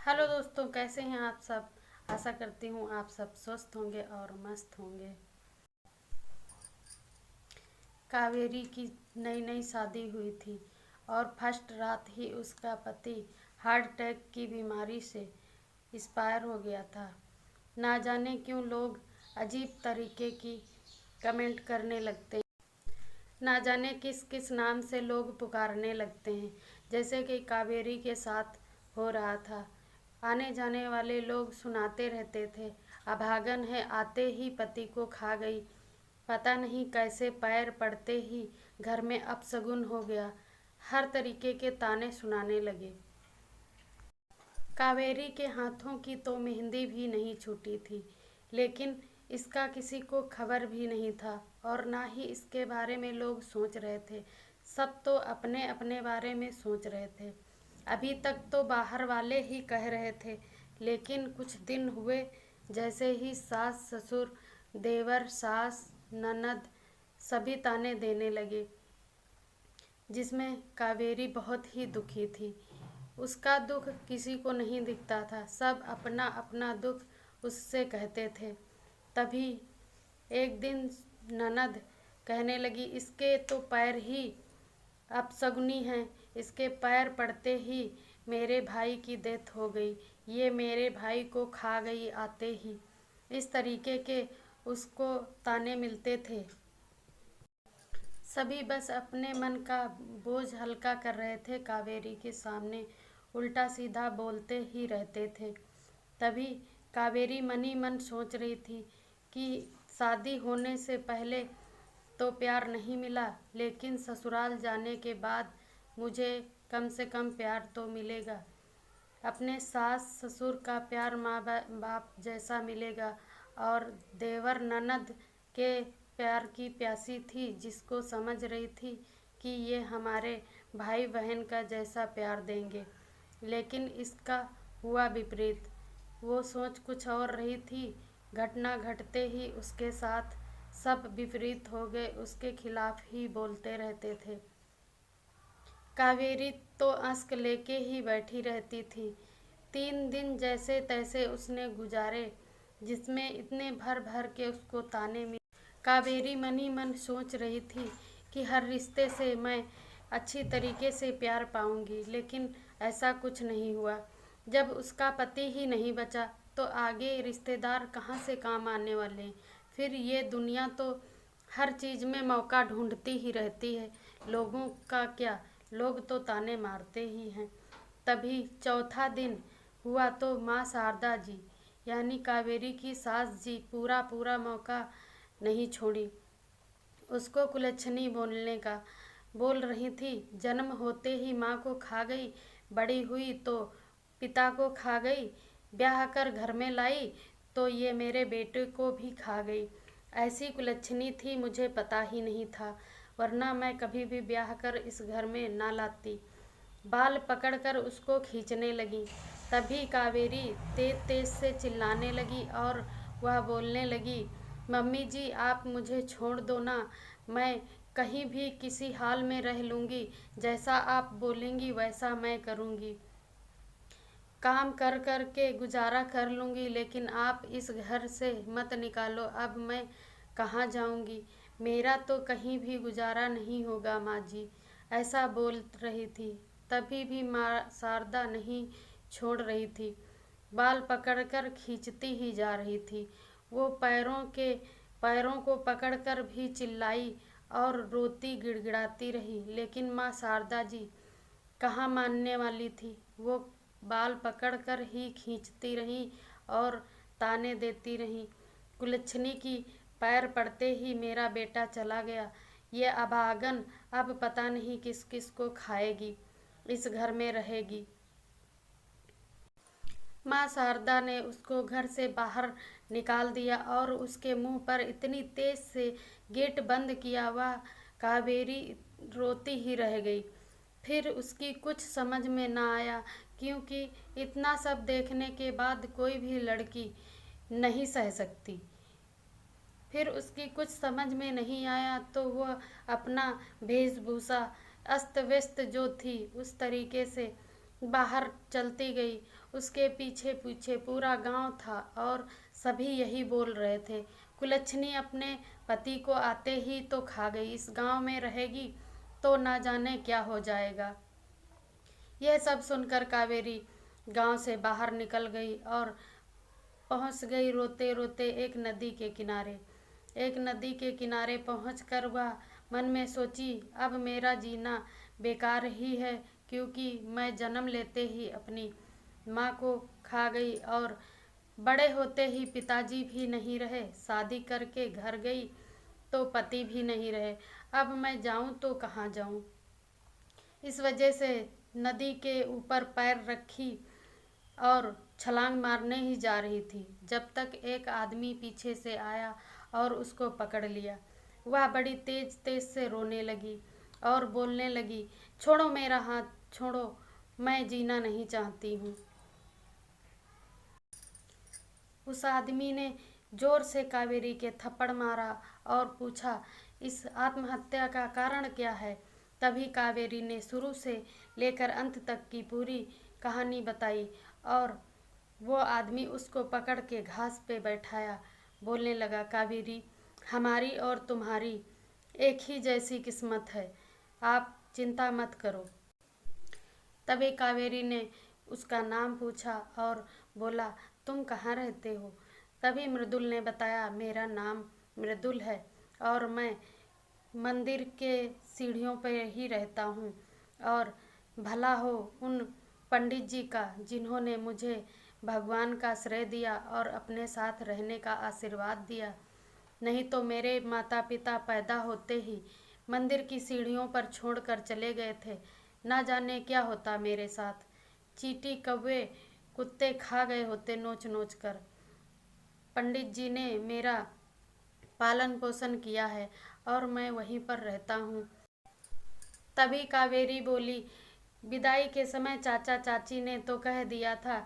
Hello दोस्तों, कैसे हैं आप सब। आशा करती हूँ आप सब स्वस्थ होंगे और मस्त होंगे। कावेरी की नई नई शादी हुई थी और फर्स्ट रात ही उसका पति हार्ट अटैक की बीमारी से एक्सपायर हो गया था। ना जाने क्यों लोग अजीब तरीके की कमेंट करने लगते हैं। ना जाने किस किस नाम से लोग पुकारने लगते हैं, जैसे कि कावेरी के साथ हो रहा था। आने जाने वाले लोग सुनाते रहते थे, अभागन है, आते ही पति को खा गई। पता नहीं कैसे पैर पड़ते ही घर में अपशगुन हो गया। हर तरीके के ताने सुनाने लगे। कावेरी के हाथों की तो मेहंदी भी नहीं छूटी थी, लेकिन इसका किसी को खबर भी नहीं था और ना ही इसके बारे में लोग सोच रहे थे। सब तो अपने अपने बारे में सोच रहे थे। अभी तक तो बाहर वाले ही कह रहे थे, लेकिन कुछ दिन हुए जैसे ही सास ससुर, देवर, सास, ननद सभी ताने देने लगे, जिसमें कावेरी बहुत ही दुखी थी। उसका दुख किसी को नहीं दिखता था, सब अपना अपना दुख उससे कहते थे। तभी एक दिन ननद कहने लगी, इसके तो पैर ही अपशगुनी हैं, इसके पैर पड़ते ही मेरे भाई की डेथ हो गई, ये मेरे भाई को खा गई आते ही। इस तरीके के उसको ताने मिलते थे। सभी बस अपने मन का बोझ हल्का कर रहे थे, कावेरी के सामने उल्टा सीधा बोलते ही रहते थे। तभी कावेरी मनी मन सोच रही थी कि शादी होने से पहले तो प्यार नहीं मिला, लेकिन ससुराल जाने के बाद मुझे कम से कम प्यार तो मिलेगा। अपने सास ससुर का प्यार माँ बाप जैसा मिलेगा, और देवर ननद के प्यार की प्यासी थी, जिसको समझ रही थी कि ये हमारे भाई बहन का जैसा प्यार देंगे। लेकिन इसका हुआ विपरीत। वो सोच कुछ और रही थी, घटना घटते ही उसके साथ सब विपरीत हो गए, उसके खिलाफ ही बोलते रहते थे। कावेरी तो आंसू लेके ही बैठी रहती थी। 3 दिन जैसे तैसे उसने गुजारे, जिसमें इतने भर भर के उसको ताने मिले। कावेरी मनी मन सोच रही थी कि हर रिश्ते से मैं अच्छी तरीके से प्यार पाऊंगी, लेकिन ऐसा कुछ नहीं हुआ। जब उसका पति ही नहीं बचा तो आगे रिश्तेदार कहाँ से काम आने वाले हैं। फिर ये दुनिया तो हर चीज़ में मौका ढूंढती ही रहती है। लोगों का क्या, लोग तो ताने मारते ही हैं। तभी चौथा दिन हुआ तो माँ शारदा जी यानी कावेरी की सास जी पूरा पूरा मौका नहीं छोड़ी उसको कुलच्छनी बोलने का। बोल रही थी, जन्म होते ही माँ को खा गई, बड़ी हुई तो पिता को खा गई, ब्याह कर घर में लाई तो ये मेरे बेटे को भी खा गई। ऐसी कुलच्छनी थी, मुझे पता ही नहीं था, वरना मैं कभी भी ब्याह कर इस घर में ना लाती। बाल पकड़कर उसको खींचने लगी। तभी कावेरी तेज तेज से चिल्लाने लगी और वह बोलने लगी, मम्मी जी आप मुझे छोड़ दो ना, मैं कहीं भी किसी हाल में रह लूँगी, जैसा आप बोलेंगी वैसा मैं करूँगी, काम कर कर के गुजारा कर लूँगी, लेकिन आप इस घर से मत निकालो। अब मैं कहाँ जाऊँगी, मेरा तो कहीं भी गुजारा नहीं होगा माँ जी, ऐसा बोल रही थी। तभी भी माँ शारदा नहीं छोड़ रही थी, बाल पकड़कर खींचती ही जा रही थी। वो पैरों को पकड़कर भी चिल्लाई और रोती गिड़गिड़ाती रही, लेकिन माँ शारदा जी कहाँ मानने वाली थी। वो बाल पकड़कर ही खींचती रहीं और ताने देती रहीं, कुलच्छनी की पैर पड़ते ही मेरा बेटा चला गया, ये अभागन अब पता नहीं किस किस को खाएगी, इस घर में रहेगी। माँ शारदा ने उसको घर से बाहर निकाल दिया और उसके मुंह पर इतनी तेज से गेट बंद किया, वह कावेरी रोती ही रह गई। फिर उसकी कुछ समझ में ना आया, क्योंकि इतना सब देखने के बाद कोई भी लड़की नहीं सह सकती। फिर उसकी कुछ समझ में नहीं आया तो वह अपना वेशभूषा अस्त व्यस्त जो थी उस तरीके से बाहर चलती गई। उसके पीछे पीछे पूरा गांव था और सभी यही बोल रहे थे, कुलच्छनी अपने पति को आते ही तो खा गई, इस गांव में रहेगी तो ना जाने क्या हो जाएगा। यह सब सुनकर कावेरी गांव से बाहर निकल गई और पहुंच गई रोते रोते एक नदी के किनारे। एक नदी के किनारे पहुंचकर वह मन में सोची, अब मेरा जीना बेकार ही है, क्योंकि मैं जन्म लेते ही अपनी माँ को खा गई और बड़े होते ही पिताजी भी नहीं रहे, शादी करके घर गई तो पति भी नहीं रहे, अब मैं जाऊं तो कहाँ जाऊं। इस वजह से नदी के ऊपर पैर रखी और छलांग मारने ही जा रही थी, जब तक एक आदमी पीछे से आया और उसको पकड़ लिया। वह बड़ी तेज तेज से रोने लगी और बोलने लगी, छोड़ो मेरा हाथ, छोड़ो, मैं जीना नहीं चाहती हूँ। उस आदमी ने जोर से कावेरी के थप्पड़ मारा और पूछा, इस आत्महत्या का कारण क्या है। तभी कावेरी ने शुरू से लेकर अंत तक की पूरी कहानी बताई और वो आदमी उसको पकड़ के घास पे बैठाया। बोलने लगा, कावेरी, हमारी और तुम्हारी एक ही जैसी किस्मत है, आप चिंता मत करो। तभी कावेरी ने उसका नाम पूछा और बोला, तुम कहाँ रहते हो। तभी मृदुल ने बताया, मेरा नाम मृदुल है और मैं मंदिर के सीढ़ियों पर ही रहता हूँ, और भला हो उन पंडित जी का जिन्होंने मुझे भगवान का श्रेय दिया और अपने साथ रहने का आशीर्वाद दिया, नहीं तो मेरे माता पिता पैदा होते ही मंदिर की सीढ़ियों पर छोड़कर चले गए थे, ना जाने क्या होता मेरे साथ। चींटी कौवे कुत्ते खा गए होते नोच नोच कर। पंडित जी ने मेरा पालन पोषण किया है और मैं वहीं पर रहता हूँ। तभी कावेरी बोली, विदाई के समय चाचा चाची ने तो कह दिया था,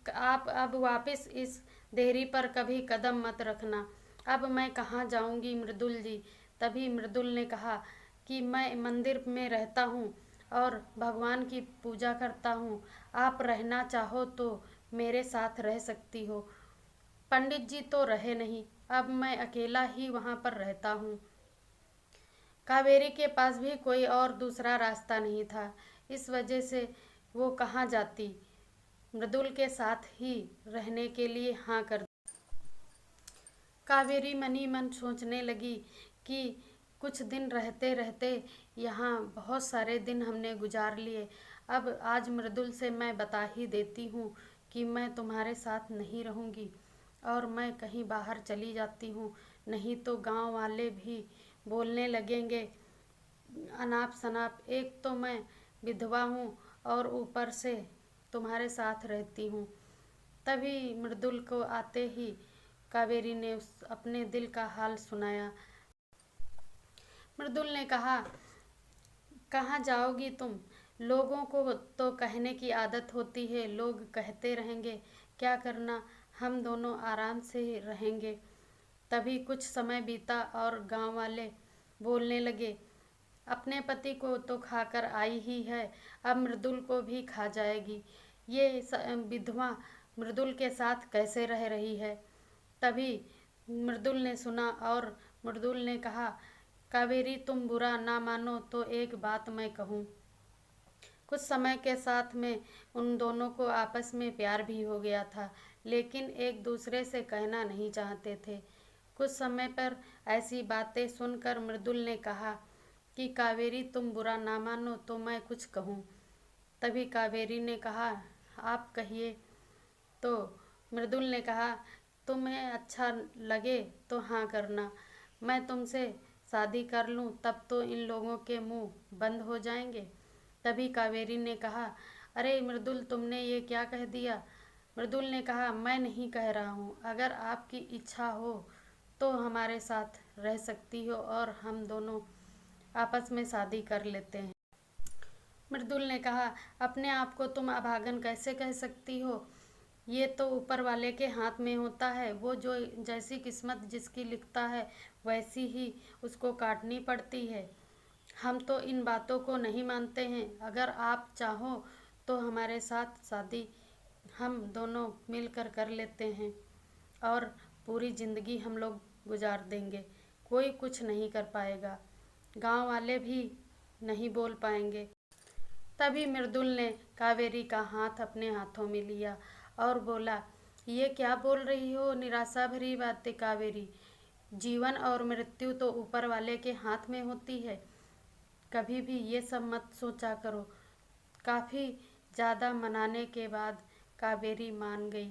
आप अब वापस इस देहरी पर कभी कदम मत रखना। अब मैं कहाँ जाऊँगी मृदुल जी। तभी मृदुल ने कहा कि मैं मंदिर में रहता हूँ और भगवान की पूजा करता हूँ, आप रहना चाहो तो मेरे साथ रह सकती हो। पंडित जी तो रहे नहीं, अब मैं अकेला ही वहाँ पर रहता हूँ। कावेरी के पास भी कोई और दूसरा रास्ता नहीं था, इस वजह से वो कहाँ जाती, मृदुल के साथ ही रहने के लिए हाँ कर दी। कावेरी मनी मन सोचने लगी कि कुछ दिन रहते रहते यहाँ बहुत सारे दिन हमने गुजार लिए, अब आज मृदुल से मैं बता ही देती हूँ कि मैं तुम्हारे साथ नहीं रहूँगी और मैं कहीं बाहर चली जाती हूँ, नहीं तो गांव वाले भी बोलने लगेंगे अनाप शनाप, एक तो मैं विधवा हूँ और ऊपर से तुम्हारे साथ रहती हूँ। तभी मृदुल को आते ही कावेरी ने उस अपने दिल का हाल सुनाया। मृदुल ने कहा, कहाँ जाओगी तुम, लोगों को तो कहने की आदत होती है, लोग कहते रहेंगे, क्या करना, हम दोनों आराम से रहेंगे। तभी कुछ समय बीता और गांव वाले बोलने लगे, अपने पति को तो खाकर आई ही है, अब मृदुल को भी खा जाएगी, ये विधवा मृदुल के साथ कैसे रह रही है। तभी मृदुल ने सुना और मृदुल ने कहा, कावेरी तुम बुरा ना मानो तो एक बात मैं कहूँ। कुछ समय के साथ में उन दोनों को आपस में प्यार भी हो गया था, लेकिन एक दूसरे से कहना नहीं चाहते थे। कुछ समय पर ऐसी बातें सुनकर मृदुल ने कहा कि कावेरी तुम बुरा ना मानो तो मैं कुछ कहूँ। तभी कावेरी ने कहा, आप कहिए। तो मृदुल ने कहा, तुम्हें अच्छा लगे तो हाँ करना, मैं तुमसे शादी कर लूँ तब तो इन लोगों के मुंह बंद हो जाएंगे। तभी कावेरी ने कहा, अरे मृदुल, तुमने ये क्या कह दिया। मृदुल ने कहा, मैं नहीं कह रहा हूँ, अगर आपकी इच्छा हो तो हमारे साथ रह सकती हो और हम दोनों आपस में शादी कर लेते हैं। मृदुल ने कहा, अपने आप को तुम अभागन कैसे कह सकती हो, ये तो ऊपर वाले के हाथ में होता है, वो जो जैसी किस्मत जिसकी लिखता है वैसी ही उसको काटनी पड़ती है। हम तो इन बातों को नहीं मानते हैं, अगर आप चाहो तो हमारे साथ शादी हम दोनों मिलकर कर लेते हैं और पूरी ज़िंदगी हम लोग गुजार देंगे। कोई कुछ नहीं कर पाएगा, गांव वाले भी नहीं बोल पाएंगे। तभी मृदुल ने कावेरी का हाथ अपने हाथों में लिया और बोला, ये क्या बोल रही हो निराशा भरी बातें कावेरी। जीवन और मृत्यु तो ऊपर वाले के हाथ में होती है, कभी भी ये सब मत सोचा करो। काफ़ी ज़्यादा मनाने के बाद कावेरी मान गई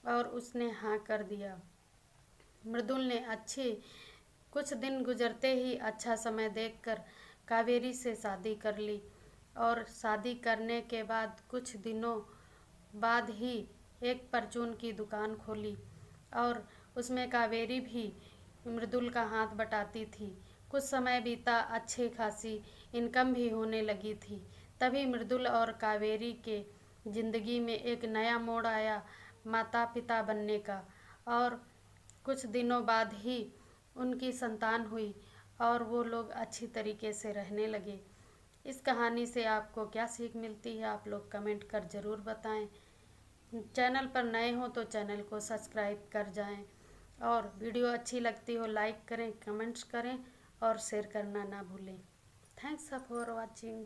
और उसने हाँ कर दिया। मृदुल ने अच्छे कुछ दिन गुजरते ही अच्छा समय देखकर कावेरी से शादी कर ली और शादी करने के बाद कुछ दिनों बाद ही एक परचून की दुकान खोली और उसमें कावेरी भी मृदुल का हाथ बटाती थी। कुछ समय बीता, अच्छी खासी इनकम भी होने लगी थी। तभी मृदुल और कावेरी के जिंदगी में एक नया मोड़ आया, माता पिता बनने का। और कुछ दिनों बाद ही उनकी संतान हुई और वो लोग अच्छी तरीके से रहने लगे। इस कहानी से आपको क्या सीख मिलती है, आप लोग कमेंट कर ज़रूर बताएं। चैनल पर नए हो तो चैनल को सब्सक्राइब कर जाएं और वीडियो अच्छी लगती हो लाइक करें, कमेंट्स करें और शेयर करना ना भूलें। Thanks for watching.